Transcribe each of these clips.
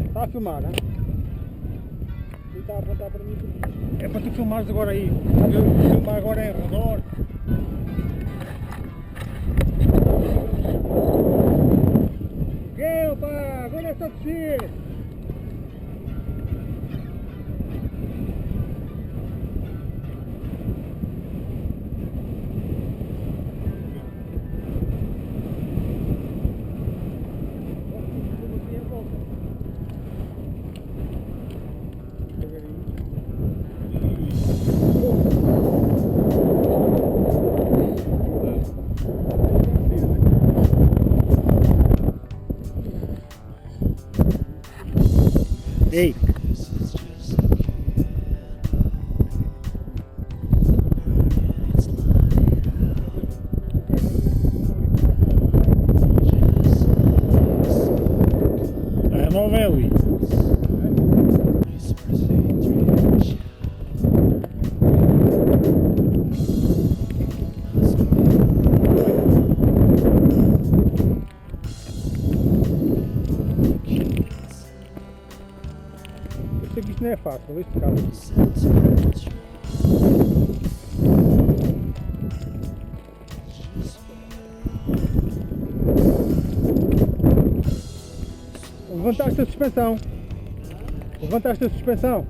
Está a filmar, né? Ele está a apontar para mim. É para tu filmares agora aí. Eu filmar agora em redor. Que, pá, agora é só descer. Ei! Não é ali. Eu sei que isto não é fácil, este carro aqui. Levantaste a suspensão. Levantaste a suspensão.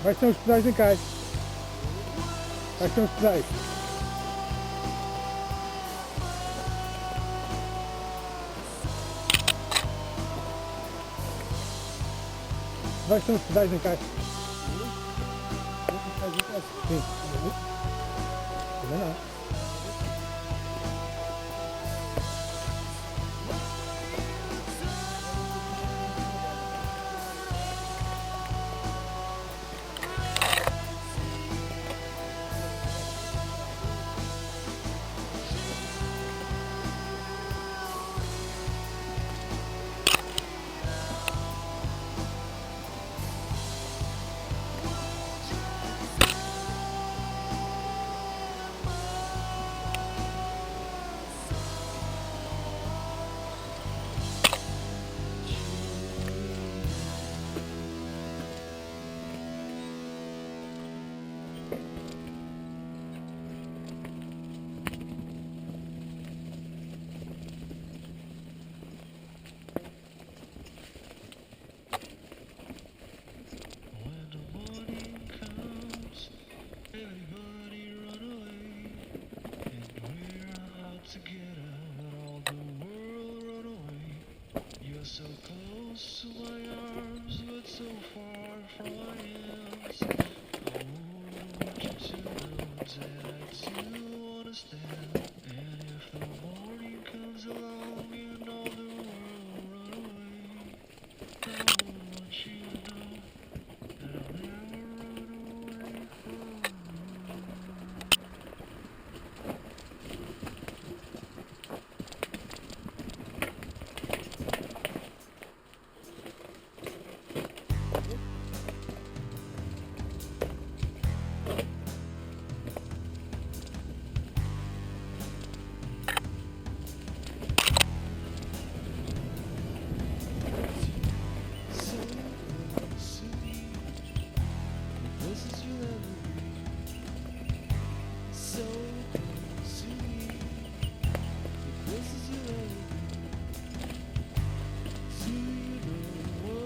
Quais são os pedais em caixa? Quais são os pedais? Quais são os pedais em caixa? Sim. Ainda não. so close to my arms, but so far from my hands. I want you to know that I do understand. And if the morning comes along and all the world run away, I want you to know that I'll never run away from you. So close to me, the closest you'll ever be. So close to me, the closest you'll ever be. Do you know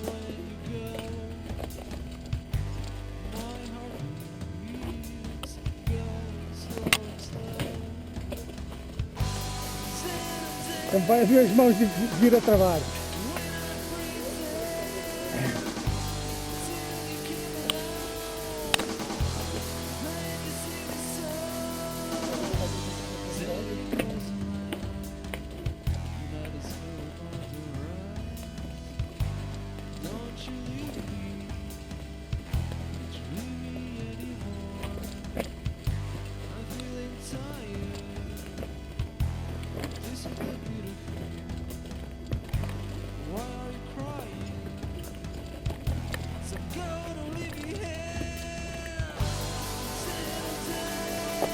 when you go, my heart beats, goes slow, slow. Então vai ver as mãos de vir a trabalho. Don't you leave me, don't you leave me anymore. I'm feeling tired, this is the beautiful. Why are you crying? So girl, don't leave me here. Settle down,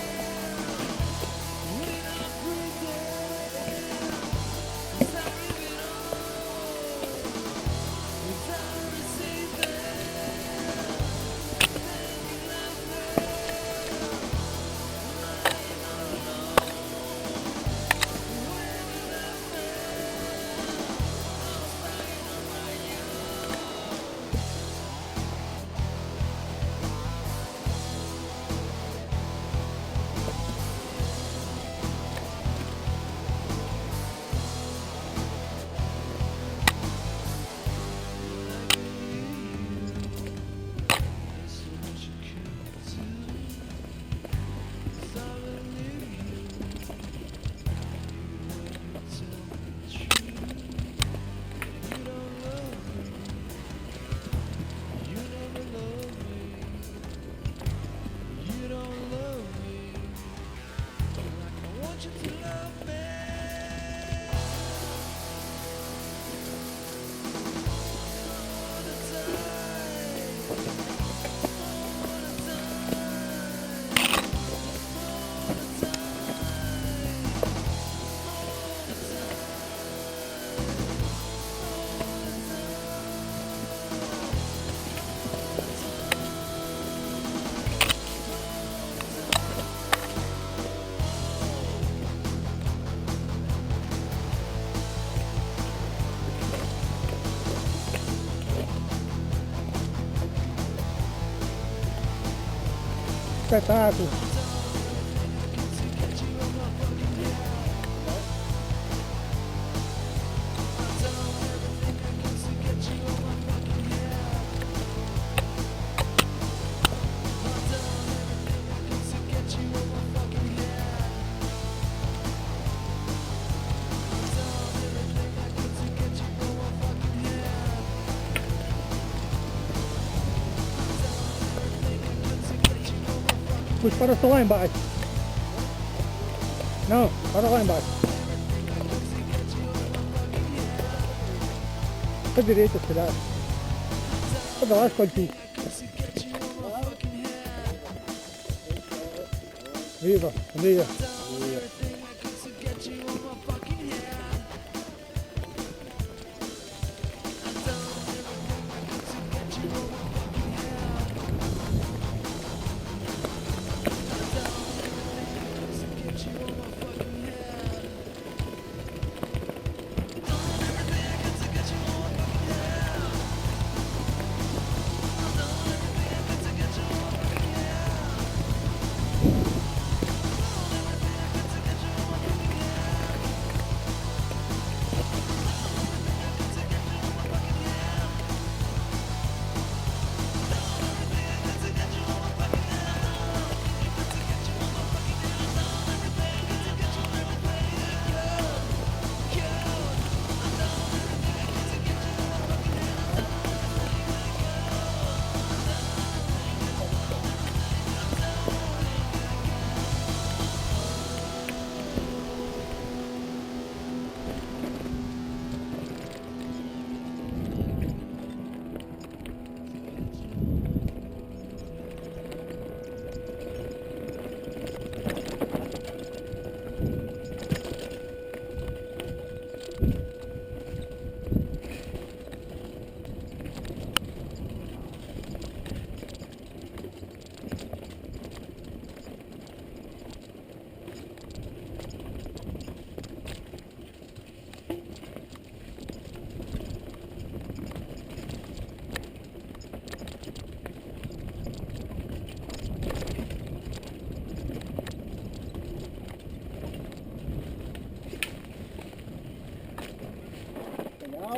we're not breathing. Cause I give it all, without receiving. Then you left me, lying all alone. When you left me, I was lying on my own. There's so much you can't do. 'Cause I believe you, even when you tell me the truth. You don't love me, you never love me. You don't love me like I want you to love me. All the time, all the time, all the Espetáculo. Os para estão lá embaixo. Não, para lá embaixo. À direita, se calhar. Para lá, escolhe tu. Viva, bom dia.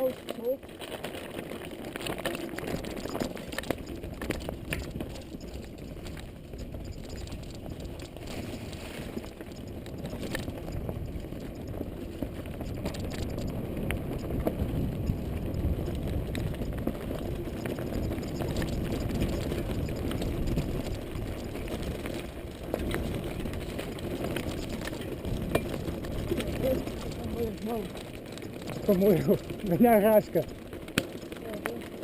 Out, smoke. Como eu, venha a rasca.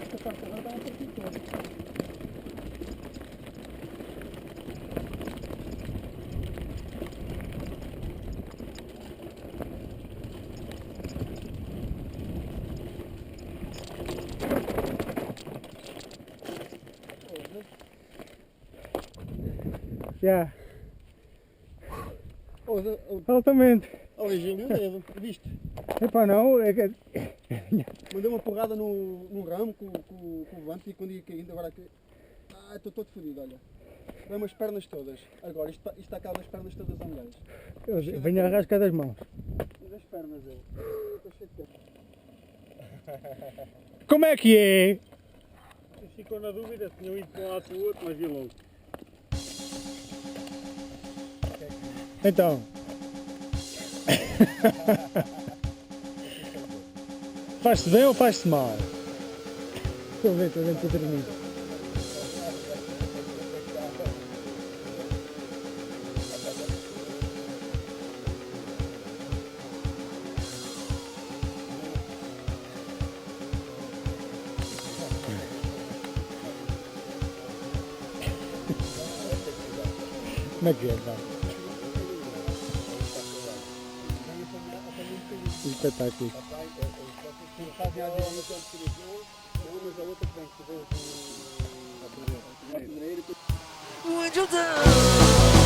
Esta parte agora está a partir toda. Já. Altamente. Olha, Gil, o dedo, viste? Epá, não, é que... Mandei uma porrada no ramo com o volante e quando ia caindo, agora aqui. Estou todo fodido, olha. Dei umas pernas todas. Agora, isto está cá das pernas todas amelhadas. Venha a rasca das mãos. Das pernas, eu. Estou cheio de tempo. Como é que é? Ficou na dúvida se tinham ido para um lado para o outro, mas vi logo. Então. Faz-se bem ou faz-se mal? Estou a ver para dormir. Como é que é, pá? Espetáculo. Fazem a direita de direção, mas a outra tem que ver a primeira. When you're down